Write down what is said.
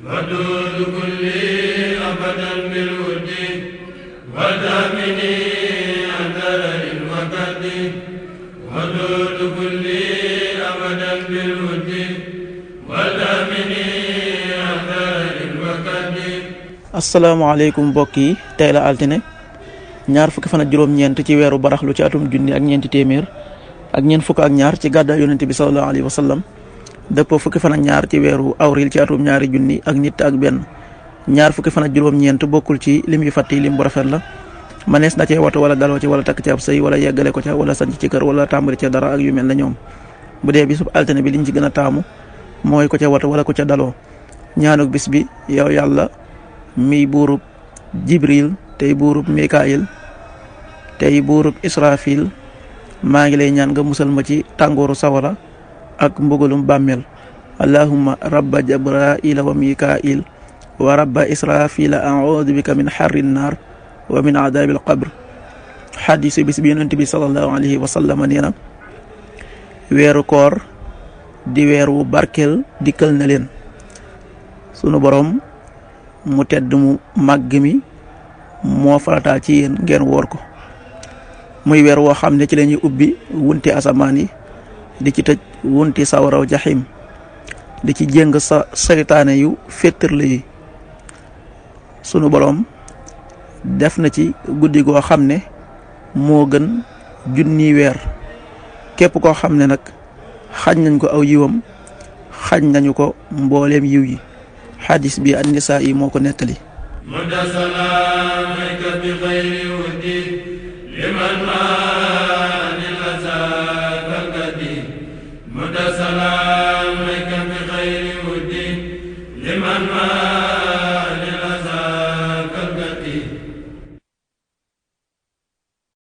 ودود كلي أبدا بالود ودامني عن درر وكد ودود كلي أبدا بالود ودامني عن درر وكد. asalaamaaleykum mbokk yi, tey la altine ñaar fukki fan ak juróom-ñeent ci weeru baraxlu ci atum junni ak ñeenti téeméer ak ñeent fukk ak ñaar ci gàddaay yonent bi sallallahu alayhi wa sallam dëppoo fukki fan ak ñaar ci weeru awril ci atum ñaari junni ak nit ak benn. ñaar fukki fan ak juróom-ñeent bokkul ci lim yu fàtt yi lim bu rafet la. manees na cee watu wala daloo ci wala takk ci ab sëy wala yeggale ko ca wala sanc ci kër wala tàmbali ca dara ak yu mel na ñoom. bu dee bisub altine bi liñ ci gën a taamu mooy ko ca watu wala ko ca daloo. ñaanuk bis bi: yow yàlla mi buurub jibril tey buurub mikaayil tey buurub israfil, maa ngi lay ñaan nga musal ma ci tàngooru sawara ak mbugalum bàmmeel. allahumma rabba jabraila wa mikail wa rabba israfila a'udhu bika min harri naar wa min adabil qabr. xadiisu bis bi yonent bi sallallahu alayhi wa sallam nee na weeru koor di weer wu barkeel dikkal na leen. sunu borom mu tedd mu màgg mi moo farataal ci yéen ngeen woor ko. muy weer woo xam ne ci lañuy ubbi wunti asamaan yi, di ci tëj wunti sawaraw jaxim, di ci jéng sa saytaane yu féttarle yi. sunu boroom def na ci guddi goo xam ne moo gën junni weer. képp koo xam ne nag xañ nañ ko aw yiwam xañ nañu ko mbooleem yiw yi. xadis bi an-Nisaa yi moo ko nettali. مد سلامك بخير ودي لمن ما